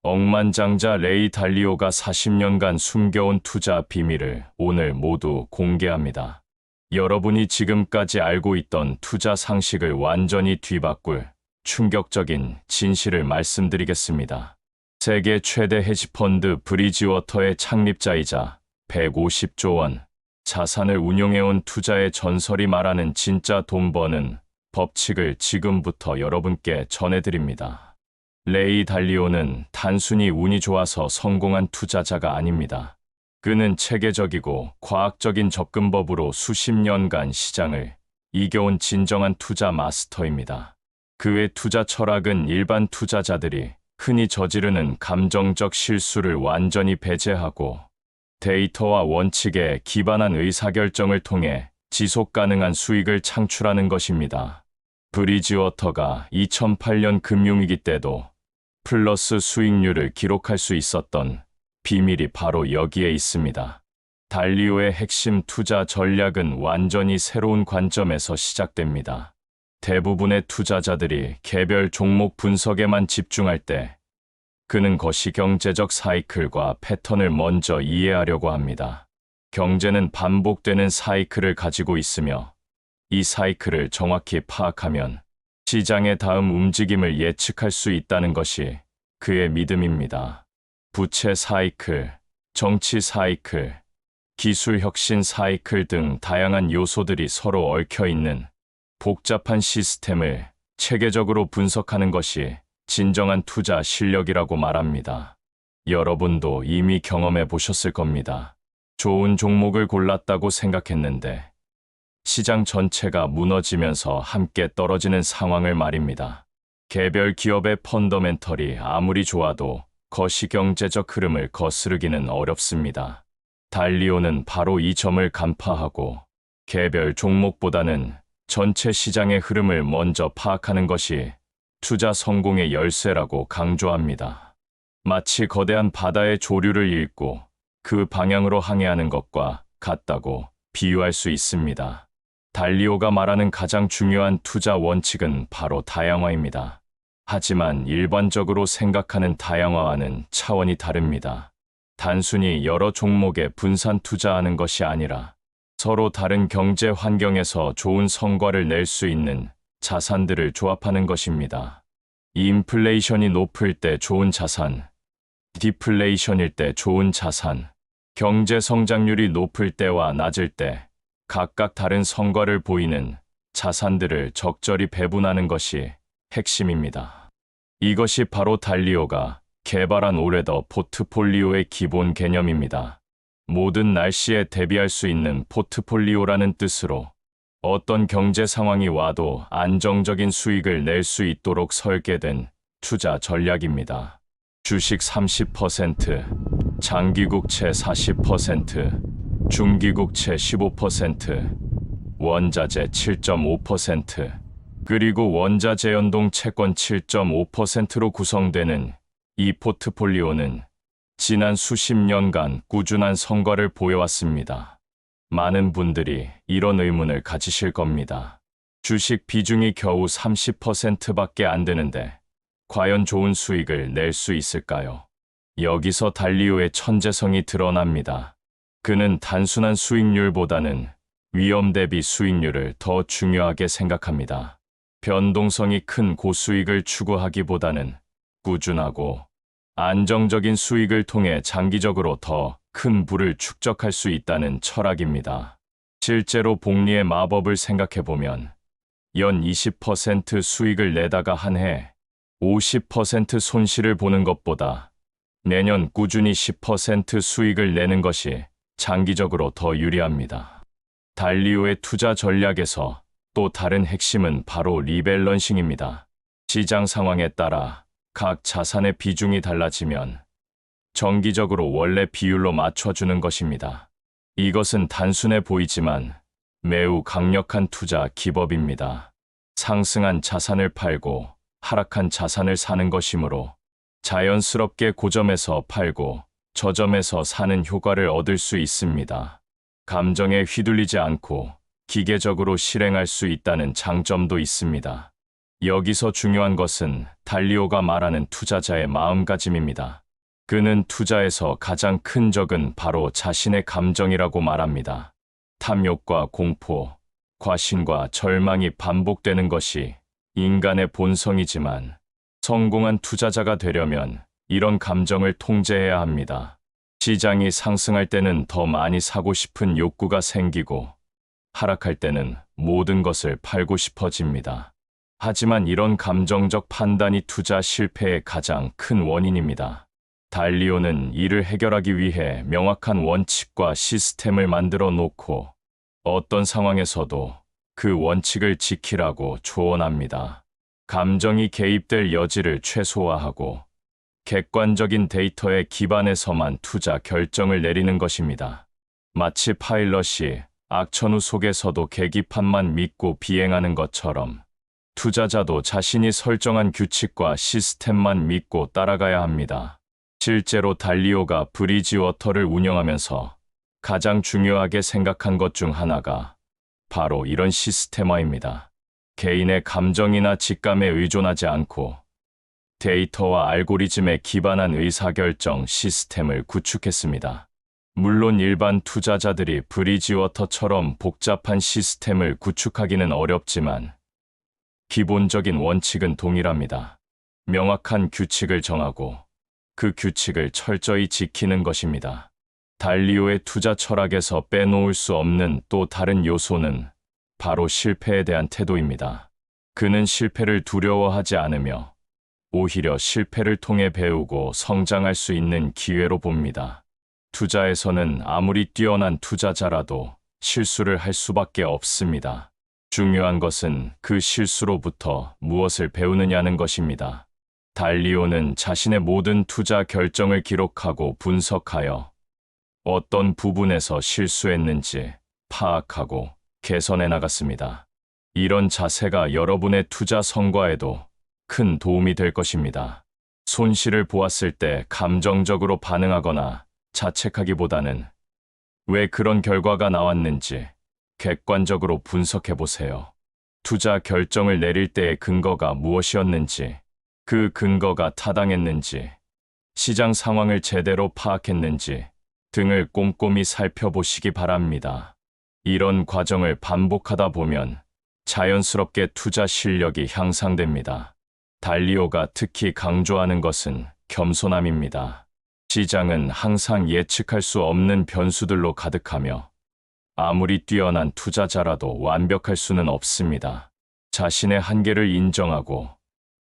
억만장자 레이 달리오가 40년간 숨겨온 투자 비밀을 오늘 모두 공개합니다. 여러분이 지금까지 알고 있던 투자 상식을 완전히 뒤바꿀 충격적인 진실을 말씀드리겠습니다. 세계 최대 헤지펀드 브리지워터의 창립자이자 150조 원 자산을 운용해온 투자의 전설이 말하는 진짜 돈 버는 법칙을 지금부터 여러분께 전해드립니다. 레이 달리오는 단순히 운이 좋아서 성공한 투자자가 아닙니다. 그는 체계적이고 과학적인 접근법으로 수십 년간 시장을 이겨온 진정한 투자 마스터입니다. 그의 투자 철학은 일반 투자자들이 흔히 저지르는 감정적 실수를 완전히 배제하고 데이터와 원칙에 기반한 의사결정을 통해 지속 가능한 수익을 창출하는 것입니다. 브리지워터가 2008년 금융위기 때도 플러스 수익률을 기록할 수 있었던 비밀이 바로 여기에 있습니다. 달리오의 핵심 투자 전략은 완전히 새로운 관점에서 시작됩니다. 대부분의 투자자들이 개별 종목 분석에만 집중할 때 그는 거시경제적 사이클과 패턴을 먼저 이해하려고 합니다. 경제는 반복되는 사이클을 가지고 있으며 이 사이클을 정확히 파악하면 시장의 다음 움직임을 예측할 수 있다는 것이 그의 믿음입니다. 부채 사이클, 정치 사이클, 기술 혁신 사이클 등 다양한 요소들이 서로 얽혀 있는 복잡한 시스템을 체계적으로 분석하는 것이 진정한 투자 실력이라고 말합니다. 여러분도 이미 경험해 보셨을 겁니다. 좋은 종목을 골랐다고 생각했는데 시장 전체가 무너지면서 함께 떨어지는 상황을 말입니다. 개별 기업의 펀더멘털이 아무리 좋아도 거시경제적 흐름을 거스르기는 어렵습니다. 달리오는 바로 이 점을 간파하고 개별 종목보다는 전체 시장의 흐름을 먼저 파악하는 것이 투자 성공의 열쇠라고 강조합니다. 마치 거대한 바다의 조류를 읽고 그 방향으로 항해하는 것과 같다고 비유할 수 있습니다. 달리오가 말하는 가장 중요한 투자 원칙은 바로 다양화입니다. 하지만 일반적으로 생각하는 다양화와는 차원이 다릅니다. 단순히 여러 종목에 분산 투자하는 것이 아니라 서로 다른 경제 환경에서 좋은 성과를 낼 수 있는 자산들을 조합하는 것입니다. 인플레이션이 높을 때 좋은 자산, 디플레이션일 때 좋은 자산, 경제 성장률이 높을 때와 낮을 때 각각 다른 성과를 보이는 자산들을 적절히 배분하는 것이 핵심입니다. 이것이 바로 달리오가 개발한 올해더 포트폴리오의 기본 개념입니다. 모든 날씨에 대비할 수 있는 포트폴리오라는 뜻으로 어떤 경제 상황이 와도 안정적인 수익을 낼 수 있도록 설계된 투자 전략입니다. 주식 30%, 장기국채 40%, 중기국채 15%, 원자재 7.5%, 그리고 원자재 연동 채권 7.5%로 구성되는 이 포트폴리오는 지난 수십 년간 꾸준한 성과를 보여왔습니다. 많은 분들이 이런 의문을 가지실 겁니다. 주식 비중이 겨우 30%밖에 안 되는데 과연 좋은 수익을 낼 수 있을까요? 여기서 달리오의 천재성이 드러납니다. 그는 단순한 수익률보다는 위험 대비 수익률을 더 중요하게 생각합니다. 변동성이 큰 고수익을 추구하기보다는 꾸준하고 안정적인 수익을 통해 장기적으로 더 큰 부를 축적할 수 있다는 철학입니다. 실제로 복리의 마법을 생각해보면 연 20% 수익을 내다가 한 해 50% 손실을 보는 것보다 매년 꾸준히 10% 수익을 내는 것이 장기적으로 더 유리합니다. 달리오의 투자 전략에서 또 다른 핵심은 바로 리밸런싱입니다. 시장 상황에 따라 각 자산의 비중이 달라지면 정기적으로 원래 비율로 맞춰주는 것입니다. 이것은 단순해 보이지만 매우 강력한 투자 기법입니다. 상승한 자산을 팔고 하락한 자산을 사는 것이므로 자연스럽게 고점에서 팔고 저점에서 사는 효과를 얻을 수 있습니다. 감정에 휘둘리지 않고 기계적으로 실행할 수 있다는 장점도 있습니다. 여기서 중요한 것은 달리오가 말하는 투자자의 마음가짐입니다. 그는 투자에서 가장 큰 적은 바로 자신의 감정이라고 말합니다. 탐욕과 공포, 과신과 절망이 반복되는 것이 인간의 본성이지만 성공한 투자자가 되려면 이런 감정을 통제해야 합니다. 시장이 상승할 때는 더 많이 사고 싶은 욕구가 생기고 하락할 때는 모든 것을 팔고 싶어집니다. 하지만 이런 감정적 판단이 투자 실패의 가장 큰 원인입니다. 달리오는 이를 해결하기 위해 명확한 원칙과 시스템을 만들어 놓고 어떤 상황에서도 그 원칙을 지키라고 조언합니다. 감정이 개입될 여지를 최소화하고 객관적인 데이터에 기반해서만 투자 결정을 내리는 것입니다. 마치 파일럿이 악천후 속에서도 계기판만 믿고 비행하는 것처럼 투자자도 자신이 설정한 규칙과 시스템만 믿고 따라가야 합니다. 실제로 달리오가 브리지워터를 운영하면서 가장 중요하게 생각한 것 중 하나가 바로 이런 시스템화입니다. 개인의 감정이나 직감에 의존하지 않고 데이터와 알고리즘에 기반한 의사결정 시스템을 구축했습니다. 물론 일반 투자자들이 브리지워터처럼 복잡한 시스템을 구축하기는 어렵지만 기본적인 원칙은 동일합니다. 명확한 규칙을 정하고 그 규칙을 철저히 지키는 것입니다. 달리오의 투자 철학에서 빼놓을 수 없는 또 다른 요소는 바로 실패에 대한 태도입니다. 그는 실패를 두려워하지 않으며 오히려 실패를 통해 배우고 성장할 수 있는 기회로 봅니다. 투자에서는 아무리 뛰어난 투자자라도 실수를 할 수밖에 없습니다. 중요한 것은 그 실수로부터 무엇을 배우느냐는 것입니다. 달리오는 자신의 모든 투자 결정을 기록하고 분석하여 어떤 부분에서 실수했는지 파악하고 개선해 나갔습니다. 이런 자세가 여러분의 투자 성과에도 큰 도움이 될 것입니다. 손실을 보았을 때 감정적으로 반응하거나 자책하기보다는 왜 그런 결과가 나왔는지 객관적으로 분석해 보세요. 투자 결정을 내릴 때의 근거가 무엇이었는지, 그 근거가 타당했는지, 시장 상황을 제대로 파악했는지 등을 꼼꼼히 살펴보시기 바랍니다. 이런 과정을 반복하다 보면 자연스럽게 투자 실력이 향상됩니다. 달리오가 특히 강조하는 것은 겸손함입니다. 시장은 항상 예측할 수 없는 변수들로 가득하며 아무리 뛰어난 투자자라도 완벽할 수는 없습니다. 자신의 한계를 인정하고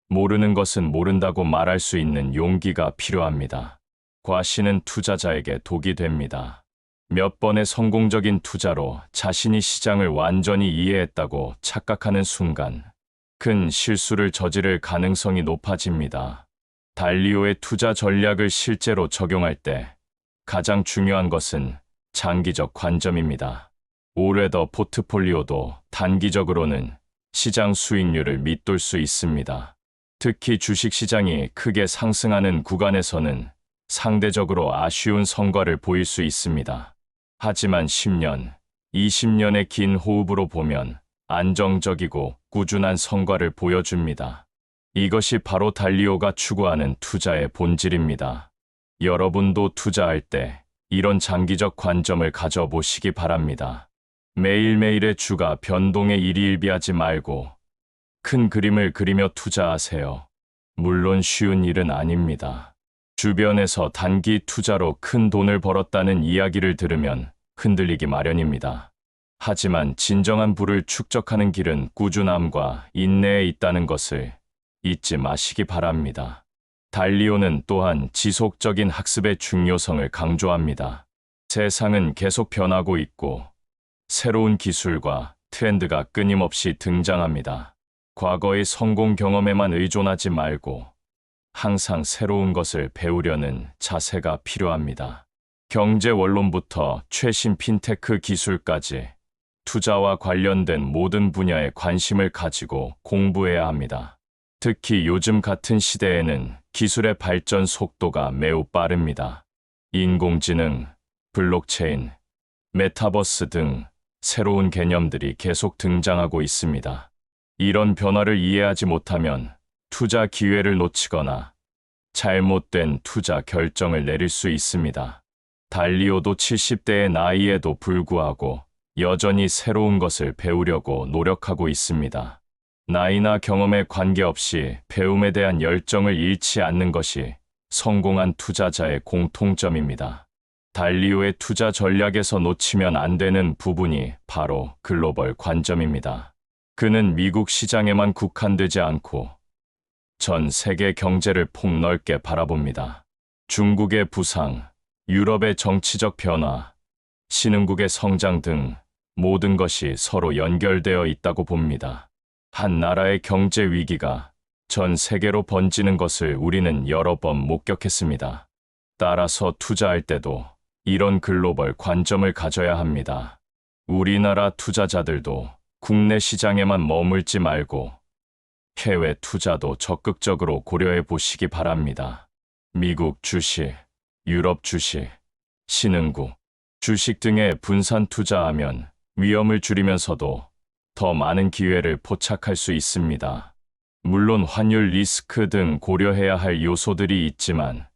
모르는 것은 모른다고 말할 수 있는 용기가 필요합니다. 과신은 투자자에게 독이 됩니다. 몇 번의 성공적인 투자로 자신이 시장을 완전히 이해했다고 착각하는 순간 큰 실수를 저지를 가능성이 높아집니다. 달리오의 투자 전략을 실제로 적용할 때 가장 중요한 것은 장기적 관점입니다. 올해더 포트폴리오도 단기적으로는 시장 수익률을 밑돌 수 있습니다. 특히 주식시장이 크게 상승하는 구간에서는 상대적으로 아쉬운 성과를 보일 수 있습니다. 하지만 10년, 20년의 긴 호흡으로 보면 안정적이고 꾸준한 성과를 보여줍니다. 이것이 바로 달리오가 추구하는 투자의 본질입니다. 여러분도 투자할 때 이런 장기적 관점을 가져보시기 바랍니다. 매일매일의 주가 변동에 일희일비하지 말고 큰 그림을 그리며 투자하세요. 물론 쉬운 일은 아닙니다. 주변에서 단기 투자로 큰 돈을 벌었다는 이야기를 들으면 흔들리기 마련입니다. 하지만 진정한 부를 축적하는 길은 꾸준함과 인내에 있다는 것을 잊지 마시기 바랍니다. 달리오는 또한 지속적인 학습의 중요성을 강조합니다. 세상은 계속 변하고 있고 새로운 기술과 트렌드가 끊임없이 등장합니다. 과거의 성공 경험에만 의존하지 말고 항상 새로운 것을 배우려는 자세가 필요합니다. 경제 원론부터 최신 핀테크 기술까지 투자와 관련된 모든 분야에 관심을 가지고 공부해야 합니다. 특히 요즘 같은 시대에는 기술의 발전 속도가 매우 빠릅니다. 인공지능, 블록체인, 메타버스 등 새로운 개념들이 계속 등장하고 있습니다. 이런 변화를 이해하지 못하면 투자 기회를 놓치거나 잘못된 투자 결정을 내릴 수 있습니다. 달리오도 70대의 나이에도 불구하고 여전히 새로운 것을 배우려고 노력하고 있습니다. 나이나 경험에 관계없이 배움에 대한 열정을 잃지 않는 것이 성공한 투자자의 공통점입니다. 달리오의 투자 전략에서 놓치면 안 되는 부분이 바로 글로벌 관점입니다. 그는 미국 시장에만 국한되지 않고 전 세계 경제를 폭넓게 바라봅니다. 중국의 부상, 유럽의 정치적 변화, 신흥국의 성장 등 모든 것이 서로 연결되어 있다고 봅니다. 한 나라의 경제 위기가 전 세계로 번지는 것을 우리는 여러 번 목격했습니다. 따라서 투자할 때도 이런 글로벌 관점을 가져야 합니다. 우리나라 투자자들도 국내 시장에만 머물지 말고 해외 투자도 적극적으로 고려해 보시기 바랍니다. 미국 주식, 유럽 주식, 신흥국, 주식 등에 분산 투자하면 위험을 줄이면서도 더 많은 기회를 포착할 수 있습니다. 물론 환율 리스크 등 고려해야 할 요소들이 있지만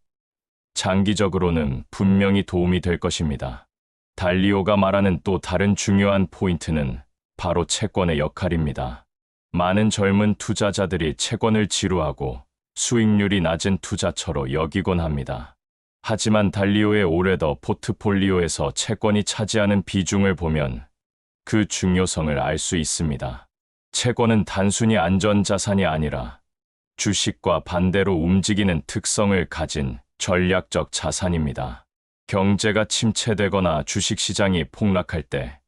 장기적으로는 분명히 도움이 될 것입니다. 달리오가 말하는 또 다른 중요한 포인트는 바로 채권의 역할입니다. 많은 젊은 투자자들이 채권을 지루하고 수익률이 낮은 투자처로 여기곤 합니다. 하지만 달리오의 올해더 포트폴리오에서 채권이 차지하는 비중을 보면 그 중요성을 알 수 있습니다. 채권은 단순히 안전자산이 아니라 주식과 반대로 움직이는 특성을 가진 전략적 자산입니다. 경제가 침체되거나 주식시장이 폭락할 때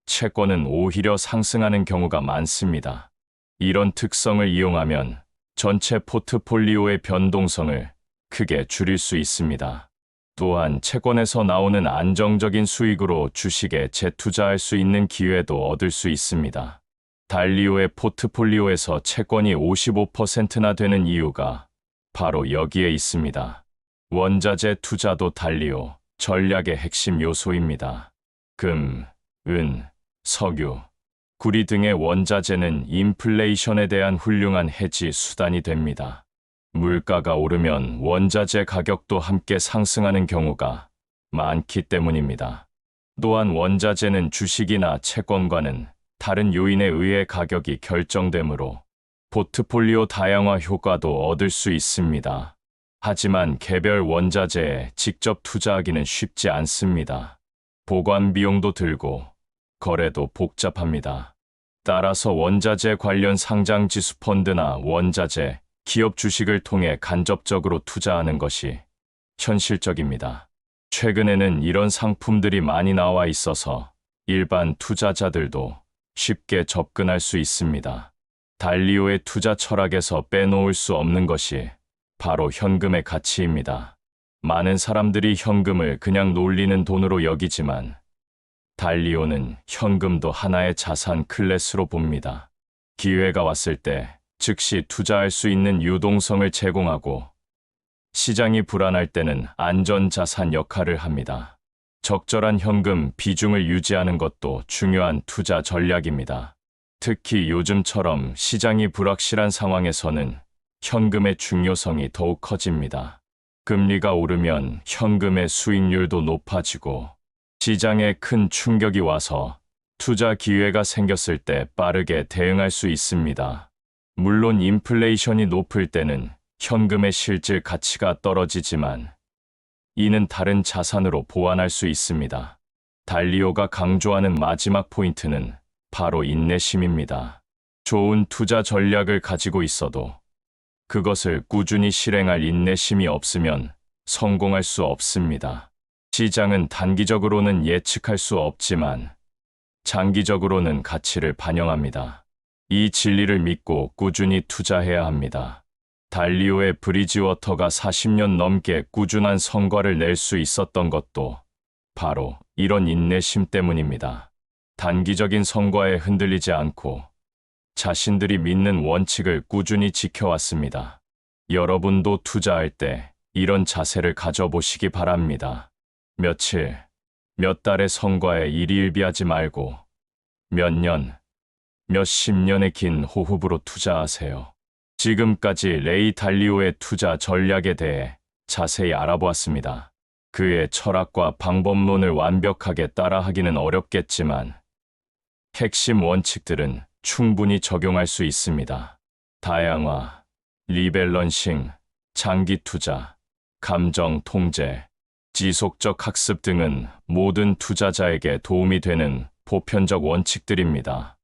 채권은 오히려 상승하는 경우가 많습니다. 이런 특성을 이용하면 전체 포트폴리오의 변동성을 크게 줄일 수 있습니다. 또한 채권에서 나오는 안정적인 수익으로 주식에 재투자할 수 있는 기회도 얻을 수 있습니다. 달리오의 포트폴리오에서 채권이 55%나 되는 이유가 바로 여기에 있습니다. 원자재 투자도 달리오 전략의 핵심 요소입니다. 금, 은, 석유, 구리 등의 원자재는 인플레이션에 대한 훌륭한 해지 수단이 됩니다. 물가가 오르면 원자재 가격도 함께 상승하는 경우가 많기 때문입니다. 또한 원자재는 주식이나 채권과는 다른 요인에 의해 가격이 결정되므로 포트폴리오 다양화 효과도 얻을 수 있습니다. 하지만 개별 원자재에 직접 투자하기는 쉽지 않습니다. 보관 비용도 들고 거래도 복잡합니다. 따라서 원자재 관련 상장 지수 펀드나 원자재 기업 주식을 통해 간접적으로 투자하는 것이 현실적입니다. 최근에는 이런 상품들이 많이 나와 있어서 일반 투자자들도 쉽게 접근할 수 있습니다. 달리오의 투자 철학에서 빼놓을 수 없는 것이 바로 현금의 가치입니다. 많은 사람들이 현금을 그냥 놀리는 돈으로 여기지만 달리오는 현금도 하나의 자산 클래스로 봅니다. 기회가 왔을 때 즉시 투자할 수 있는 유동성을 제공하고 시장이 불안할 때는 안전자산 역할을 합니다. 적절한 현금 비중을 유지하는 것도 중요한 투자 전략입니다. 특히 요즘처럼 시장이 불확실한 상황에서는 현금의 중요성이 더욱 커집니다. 금리가 오르면 현금의 수익률도 높아지고 시장에 큰 충격이 와서 투자 기회가 생겼을 때 빠르게 대응할 수 있습니다. 물론 인플레이션이 높을 때는 현금의 실질 가치가 떨어지지만 이는 다른 자산으로 보완할 수 있습니다. 달리오가 강조하는 마지막 포인트는 바로 인내심입니다. 좋은 투자 전략을 가지고 있어도 그것을 꾸준히 실행할 인내심이 없으면 성공할 수 없습니다. 시장은 단기적으로는 예측할 수 없지만 장기적으로는 가치를 반영합니다. 이 진리를 믿고 꾸준히 투자해야 합니다. 달리오의 브리지워터가 40년 넘게 꾸준한 성과를 낼 수 있었던 것도 바로 이런 인내심 때문입니다. 단기적인 성과에 흔들리지 않고 자신들이 믿는 원칙을 꾸준히 지켜왔습니다. 여러분도 투자할 때 이런 자세를 가져보시기 바랍니다. 며칠, 몇 달의 성과에 일희일비하지 말고 몇 년, 몇십 년의 긴 호흡으로 투자하세요. 지금까지 레이 달리오의 투자 전략에 대해 자세히 알아보았습니다. 그의 철학과 방법론을 완벽하게 따라하기는 어렵겠지만 핵심 원칙들은 충분히 적용할 수 있습니다. 다양화, 리밸런싱, 장기 투자, 감정 통제, 지속적 학습 등은 모든 투자자에게 도움이 되는 보편적 원칙들입니다.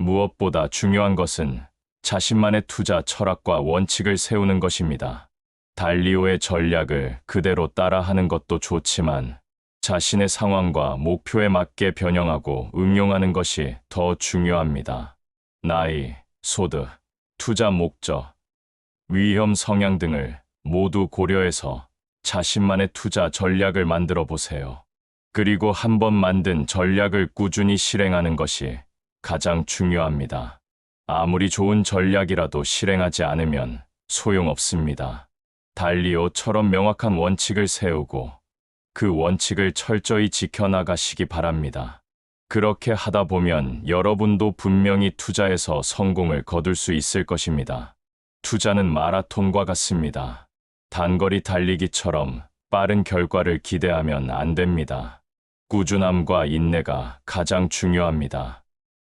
무엇보다 중요한 것은 자신만의 투자 철학과 원칙을 세우는 것입니다. 달리오의 전략을 그대로 따라하는 것도 좋지만 자신의 상황과 목표에 맞게 변형하고 응용하는 것이 더 중요합니다. 나이, 소득, 투자 목적, 위험 성향 등을 모두 고려해서 자신만의 투자 전략을 만들어 보세요. 그리고 한번 만든 전략을 꾸준히 실행하는 것이 가장 중요합니다. 아무리 좋은 전략이라도 실행하지 않으면 소용없습니다. 달리오처럼 명확한 원칙을 세우고 그 원칙을 철저히 지켜나가시기 바랍니다. 그렇게 하다 보면 여러분도 분명히 투자에서 성공을 거둘 수 있을 것입니다. 투자는 마라톤과 같습니다. 단거리 달리기처럼 빠른 결과를 기대하면 안 됩니다. 꾸준함과 인내가 가장 중요합니다.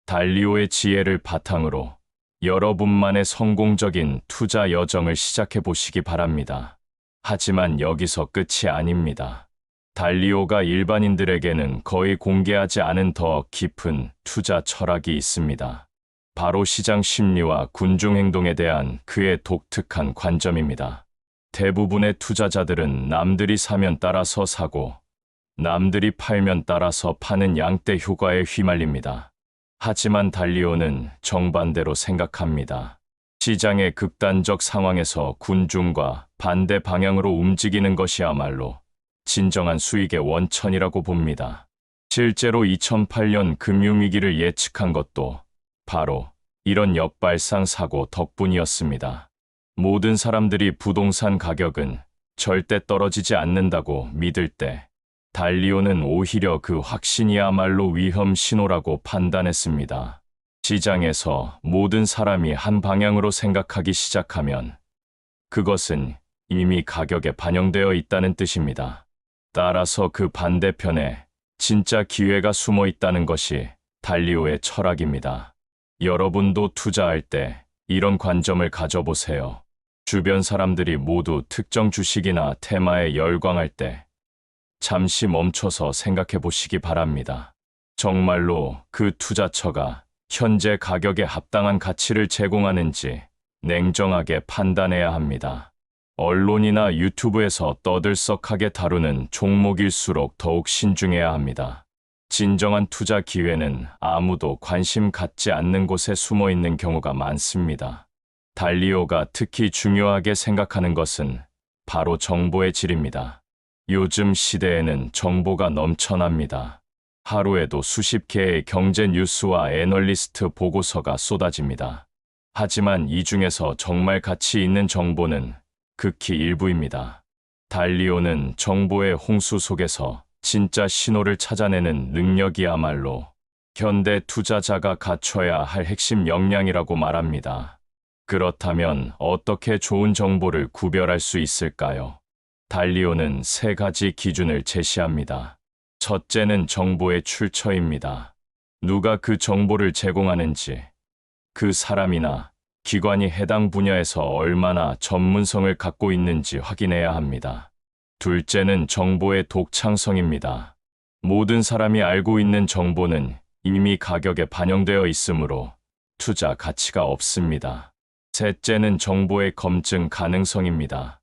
달리오의 지혜를 바탕으로 여러분만의 성공적인 투자 여정을 시작해 보시기 바랍니다. 하지만 여기서 끝이 아닙니다. 달리오가 일반인들에게는 거의 공개하지 않은 더 깊은 투자 철학이 있습니다. 바로 시장 심리와 군중 행동에 대한 그의 독특한 관점입니다. 대부분의 투자자들은 남들이 사면 따라서 사고, 남들이 팔면 따라서 파는 양대 효과에 휘말립니다. 하지만 달리오는 정반대로 생각합니다. 시장의 극단적 상황에서 군중과 반대 방향으로 움직이는 것이야말로 진정한 수익의 원천이라고 봅니다. 실제로 2008년 금융위기를 예측한 것도 바로 이런 역발상 사고 덕분이었습니다. 모든 사람들이 부동산 가격은 절대 떨어지지 않는다고 믿을 때 달리오는 오히려 그 확신이야말로 위험 신호라고 판단했습니다. 시장에서 모든 사람이 한 방향으로 생각하기 시작하면 그것은 이미 가격에 반영되어 있다는 뜻입니다. 따라서 그 반대편에 진짜 기회가 숨어 있다는 것이 달리오의 철학입니다. 여러분도 투자할 때 이런 관점을 가져보세요. 주변 사람들이 모두 특정 주식이나 테마에 열광할 때 잠시 멈춰서 생각해 보시기 바랍니다. 정말로 그 투자처가 현재 가격에 합당한 가치를 제공하는지 냉정하게 판단해야 합니다. 언론이나 유튜브에서 떠들썩하게 다루는 종목일수록 더욱 신중해야 합니다. 진정한 투자 기회는 아무도 관심 갖지 않는 곳에 숨어 있는 경우가 많습니다. 달리오가 특히 중요하게 생각하는 것은 바로 정보의 질입니다. 요즘 시대에는 정보가 넘쳐납니다. 하루에도 수십 개의 경제 뉴스와 애널리스트 보고서가 쏟아집니다. 하지만 이 중에서 정말 가치 있는 정보는 극히 일부입니다. 달리오는 정보의 홍수 속에서 진짜 신호를 찾아내는 능력이야말로 현대 투자자가 갖춰야 할 핵심 역량이라고 말합니다. 그렇다면 어떻게 좋은 정보를 구별할 수 있을까요? 달리오는 세 가지 기준을 제시합니다. 첫째는 정보의 출처입니다. 누가 그 정보를 제공하는지, 그 사람이나 기관이 해당 분야에서 얼마나 전문성을 갖고 있는지 확인해야 합니다. 둘째는 정보의 독창성입니다. 모든 사람이 알고 있는 정보는 이미 가격에 반영되어 있으므로 투자 가치가 없습니다. 셋째는 정보의 검증 가능성입니다.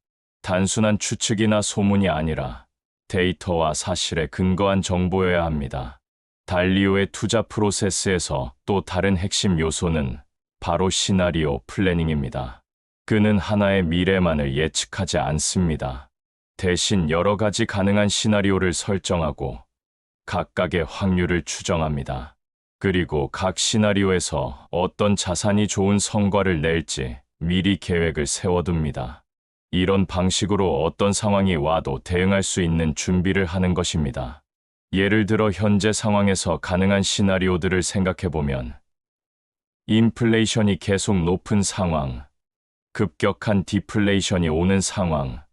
단순한 추측이나 소문이 아니라 데이터와 사실에 근거한 정보여야 합니다. 달리오의 투자 프로세스에서 또 다른 핵심 요소는 바로 시나리오 플래닝입니다. 그는 하나의 미래만을 예측하지 않습니다. 대신 여러 가지 가능한 시나리오를 설정하고 각각의 확률을 추정합니다. 그리고 각 시나리오에서 어떤 자산이 좋은 성과를 낼지 미리 계획을 세워둡니다. 이런 방식으로 어떤 상황이 와도 대응할 수 있는 준비를 하는 것입니다. 예를 들어 현재 상황에서 가능한 시나리오들을 생각해보면 인플레이션이 계속 높은 상황, 급격한 디플레이션이 오는 상황,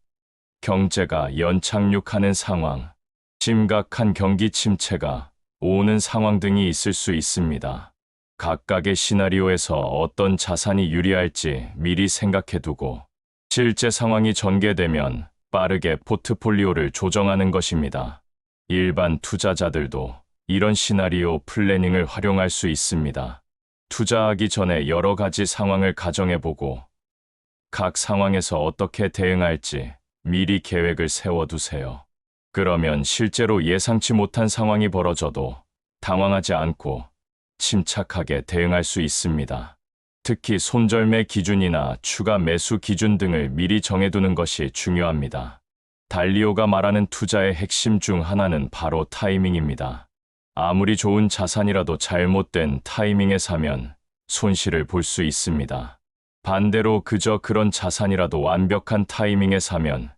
경제가 연착륙하는 상황, 심각한 경기 침체가 오는 상황 등이 있을 수 있습니다. 각각의 시나리오에서 어떤 자산이 유리할지 미리 생각해두고 실제 상황이 전개되면 빠르게 포트폴리오를 조정하는 것입니다. 일반 투자자들도 이런 시나리오 플래닝을 활용할 수 있습니다. 투자하기 전에 여러 가지 상황을 가정해보고 각 상황에서 어떻게 대응할지 미리 계획을 세워두세요. 그러면 실제로 예상치 못한 상황이 벌어져도 당황하지 않고 침착하게 대응할 수 있습니다. 특히 손절매 기준이나 추가 매수 기준 등을 미리 정해두는 것이 중요합니다. 달리오가 말하는 투자의 핵심 중 하나는 바로 타이밍입니다. 아무리 좋은 자산이라도 잘못된 타이밍에 사면 손실을 볼 수 있습니다. 반대로 그저 그런 자산이라도 완벽한 타이밍에 사면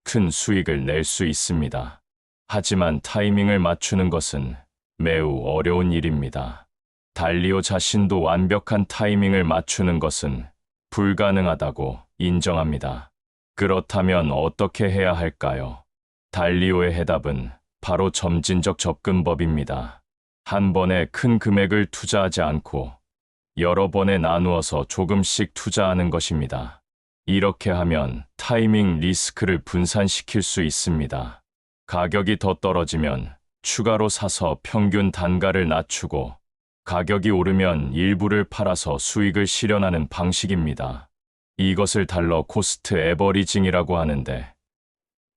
큰 수익을 낼 수 있습니다. 하지만 타이밍을 맞추는 것은 매우 어려운 일입니다. 달리오 자신도 완벽한 타이밍을 맞추는 것은 불가능하다고 인정합니다. 그렇다면 어떻게 해야 할까요? 달리오의 해답은 바로 점진적 접근법입니다. 한 번에 큰 금액을 투자하지 않고 여러 번에 나누어서 조금씩 투자하는 것입니다. 이렇게 하면 타이밍 리스크를 분산시킬 수 있습니다. 가격이 더 떨어지면 추가로 사서 평균 단가를 낮추고 가격이 오르면 일부를 팔아서 수익을 실현하는 방식입니다. 이것을 달러 코스트 에버리징이라고 하는데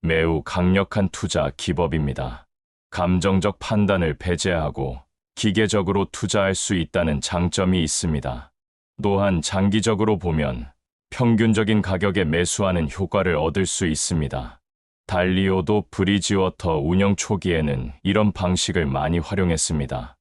매우 강력한 투자 기법입니다. 감정적 판단을 배제하고 기계적으로 투자할 수 있다는 장점이 있습니다. 또한 장기적으로 보면 평균적인 가격에 매수하는 효과를 얻을 수 있습니다. 달리오도 브리지워터 운영 초기에는 이런 방식을 많이 활용했습니다.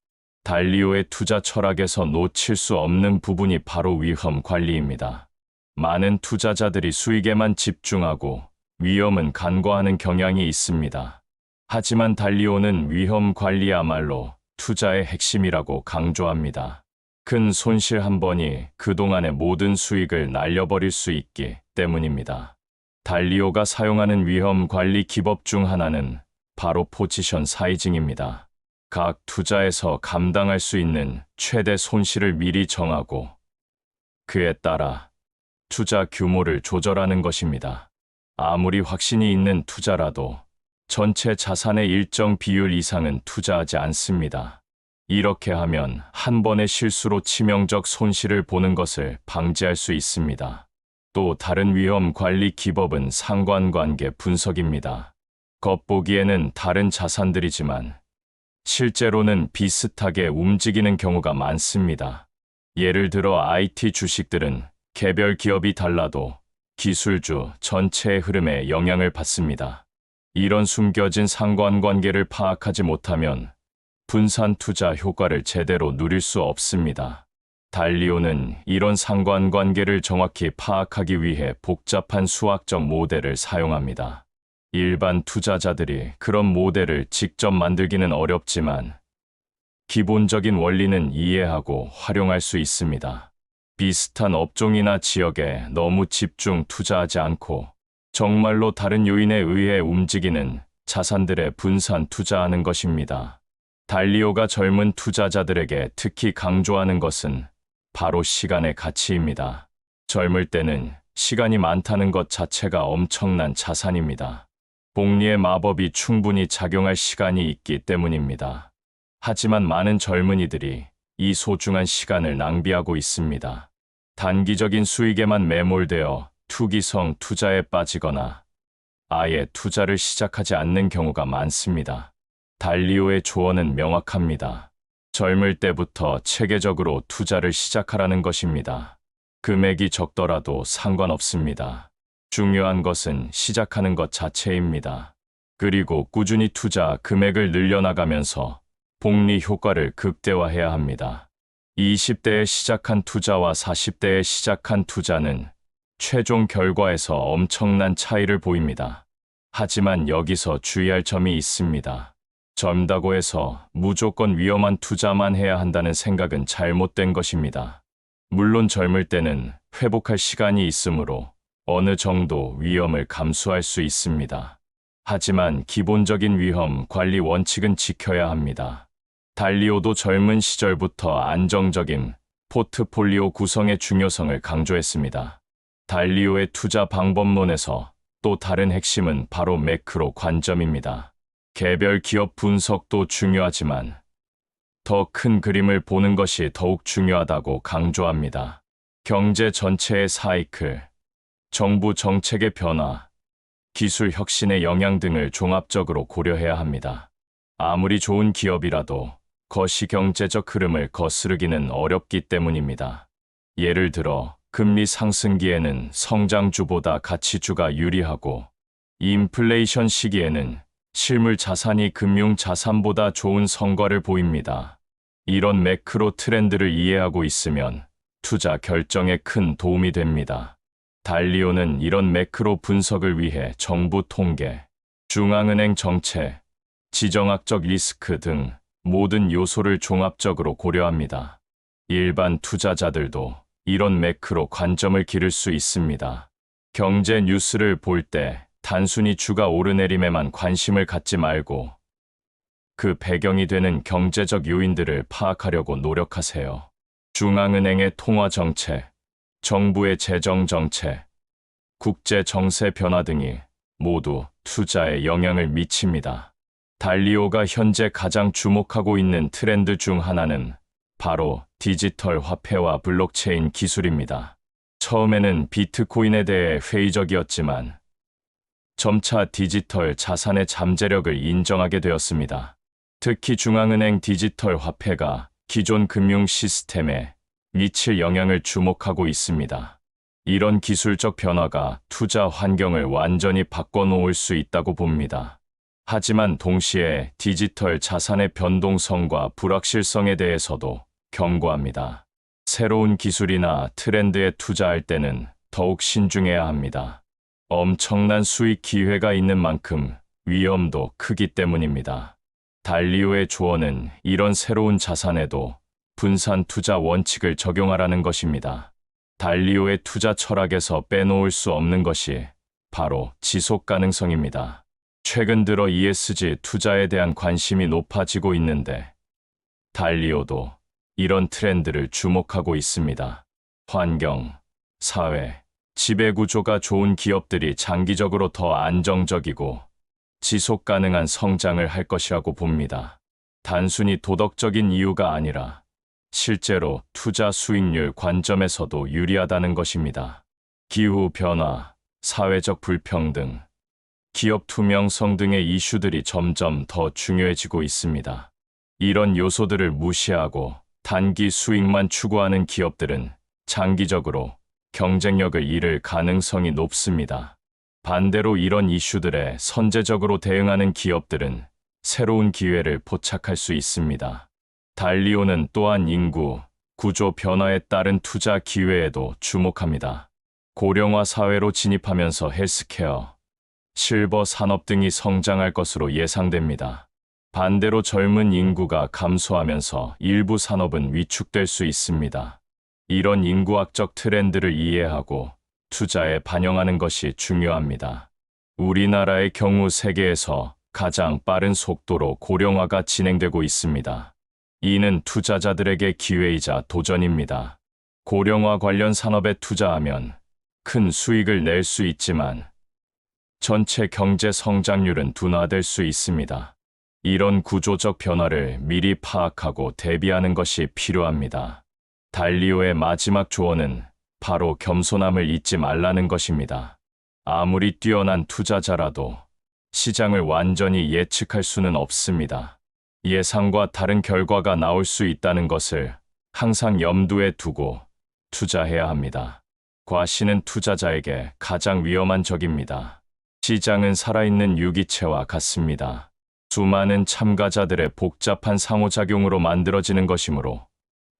달리오의 투자 철학에서 놓칠 수 없는 부분이 바로 위험 관리입니다. 많은 투자자들이 수익에만 집중하고 위험은 간과하는 경향이 있습니다. 하지만 달리오는 위험 관리야말로 투자의 핵심이라고 강조합니다. 큰 손실 한 번이 그동안의 모든 수익을 날려버릴 수 있기 때문입니다. 달리오가 사용하는 위험 관리 기법 중 하나는 바로 포지션 사이징입니다. 각 투자에서 감당할 수 있는 최대 손실을 미리 정하고 그에 따라 투자 규모를 조절하는 것입니다. 아무리 확신이 있는 투자라도 전체 자산의 일정 비율 이상은 투자하지 않습니다. 이렇게 하면 한 번의 실수로 치명적 손실을 보는 것을 방지할 수 있습니다. 또 다른 위험 관리 기법은 상관관계 분석입니다. 겉보기에는 다른 자산들이지만 실제로는 비슷하게 움직이는 경우가 많습니다. 예를 들어 IT 주식들은 개별 기업이 달라도 기술주 전체의 흐름에 영향을 받습니다. 이런 숨겨진 상관관계를 파악하지 못하면 분산 투자 효과를 제대로 누릴 수 없습니다. 달리오는 이런 상관관계를 정확히 파악하기 위해 복잡한 수학적 모델을 사용합니다. 일반 투자자들이 그런 모델을 직접 만들기는 어렵지만 기본적인 원리는 이해하고 활용할 수 있습니다. 비슷한 업종이나 지역에 너무 집중 투자하지 않고 정말로 다른 요인에 의해 움직이는 자산들에 분산 투자하는 것입니다. 달리오가 젊은 투자자들에게 특히 강조하는 것은 바로 시간의 가치입니다. 젊을 때는 시간이 많다는 것 자체가 엄청난 자산입니다. 복리의 마법이 충분히 작용할 시간이 있기 때문입니다. 하지만 많은 젊은이들이 이 소중한 시간을 낭비하고 있습니다. 단기적인 수익에만 매몰되어 투기성 투자에 빠지거나 아예 투자를 시작하지 않는 경우가 많습니다. 달리오의 조언은 명확합니다. 젊을 때부터 체계적으로 투자를 시작하라는 것입니다. 금액이 적더라도 상관없습니다. 중요한 것은 시작하는 것 자체입니다. 그리고 꾸준히 투자 금액을 늘려나가면서 복리 효과를 극대화해야 합니다. 20대에 시작한 투자와 40대에 시작한 투자는 최종 결과에서 엄청난 차이를 보입니다. 하지만 여기서 주의할 점이 있습니다. 젊다고 해서 무조건 위험한 투자만 해야 한다는 생각은 잘못된 것입니다. 물론 젊을 때는 회복할 시간이 있으므로 어느 정도 위험을 감수할 수 있습니다. 하지만 기본적인 위험 관리 원칙은 지켜야 합니다. 달리오도 젊은 시절부터 안정적인 포트폴리오 구성의 중요성을 강조했습니다. 달리오의 투자 방법론에서 또 다른 핵심은 바로 매크로 관점입니다. 개별 기업 분석도 중요하지만 더 큰 그림을 보는 것이 더욱 중요하다고 강조합니다. 경제 전체의 사이클, 정부 정책의 변화, 기술 혁신의 영향 등을 종합적으로 고려해야 합니다. 아무리 좋은 기업이라도 거시 경제적 흐름을 거스르기는 어렵기 때문입니다. 예를 들어 금리 상승기에는 성장주보다 가치주가 유리하고 인플레이션 시기에는 실물 자산이 금융 자산보다 좋은 성과를 보입니다. 이런 매크로 트렌드를 이해하고 있으면 투자 결정에 큰 도움이 됩니다. 달리오는 이런 매크로 분석을 위해 정부 통계, 중앙은행 정책, 지정학적 리스크 등 모든 요소를 종합적으로 고려합니다. 일반 투자자들도 이런 매크로 관점을 기를 수 있습니다. 경제 뉴스를 볼 때 단순히 주가 오르내림에만 관심을 갖지 말고 그 배경이 되는 경제적 요인들을 파악하려고 노력하세요. 중앙은행의 통화 정책, 정부의 재정 정책, 국제 정세 변화 등이 모두 투자에 영향을 미칩니다. 달리오가 현재 가장 주목하고 있는 트렌드 중 하나는 바로 디지털 화폐와 블록체인 기술입니다. 처음에는 비트코인에 대해 회의적이었지만 점차 디지털 자산의 잠재력을 인정하게 되었습니다. 특히 중앙은행 디지털 화폐가 기존 금융 시스템에 미칠 영향을 주목하고 있습니다. 이런 기술적 변화가 투자 환경을 완전히 바꿔놓을 수 있다고 봅니다. 하지만 동시에 디지털 자산의 변동성과 불확실성에 대해서도 경고합니다. 새로운 기술이나 트렌드에 투자할 때는 더욱 신중해야 합니다. 엄청난 수익 기회가 있는 만큼 위험도 크기 때문입니다. 달리오의 조언은 이런 새로운 자산에도 분산 투자 원칙을 적용하라는 것입니다. 달리오의 투자 철학에서 빼놓을 수 없는 것이 바로 지속 가능성입니다. 최근 들어 ESG 투자에 대한 관심이 높아지고 있는데 달리오도 이런 트렌드를 주목하고 있습니다. 환경, 사회, 지배구조가 좋은 기업들이 장기적으로 더 안정적이고 지속 가능한 성장을 할 것이라고 봅니다. 단순히 도덕적인 이유가 아니라 실제로 투자 수익률 관점에서도 유리하다는 것입니다. 기후 변화, 사회적 불평등, 기업 투명성 등의 이슈들이 점점 더 중요해지고 있습니다. 이런 요소들을 무시하고 단기 수익만 추구하는 기업들은 장기적으로 경쟁력을 잃을 가능성이 높습니다. 반대로 이런 이슈들에 선제적으로 대응하는 기업들은 새로운 기회를 포착할 수 있습니다. 달리오는 또한 인구, 구조 변화에 따른 투자 기회에도 주목합니다. 고령화 사회로 진입하면서 헬스케어, 실버 산업 등이 성장할 것으로 예상됩니다. 반대로 젊은 인구가 감소하면서 일부 산업은 위축될 수 있습니다. 이런 인구학적 트렌드를 이해하고 투자에 반영하는 것이 중요합니다. 우리나라의 경우 세계에서 가장 빠른 속도로 고령화가 진행되고 있습니다. 이는 투자자들에게 기회이자 도전입니다. 고령화 관련 산업에 투자하면 큰 수익을 낼 수 있지만 전체 경제 성장률은 둔화될 수 있습니다. 이런 구조적 변화를 미리 파악하고 대비하는 것이 필요합니다. 달리오의 마지막 조언은 바로 겸손함을 잊지 말라는 것입니다. 아무리 뛰어난 투자자라도 시장을 완전히 예측할 수는 없습니다. 예상과 다른 결과가 나올 수 있다는 것을 항상 염두에 두고 투자해야 합니다. 과시는 투자자에게 가장 위험한 적입니다. 시장은 살아있는 유기체와 같습니다. 수많은 참가자들의 복잡한 상호작용으로 만들어지는 것이므로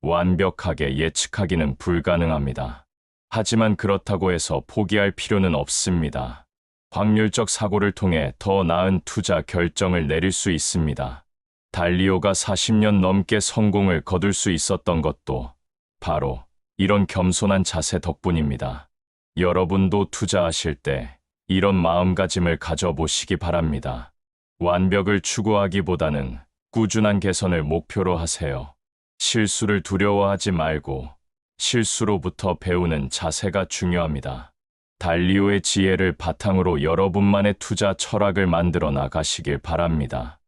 완벽하게 예측하기는 불가능합니다. 하지만 그렇다고 해서 포기할 필요는 없습니다. 확률적 사고를 통해 더 나은 투자 결정을 내릴 수 있습니다. 달리오가 40년 넘게 성공을 거둘 수 있었던 것도 바로 이런 겸손한 자세 덕분입니다. 여러분도 투자하실 때 이런 마음가짐을 가져보시기 바랍니다. 완벽을 추구하기보다는 꾸준한 개선을 목표로 하세요. 실수를 두려워하지 말고 실수로부터 배우는 자세가 중요합니다. 달리오의 지혜를 바탕으로 여러분만의 투자 철학을 만들어 나가시길 바랍니다.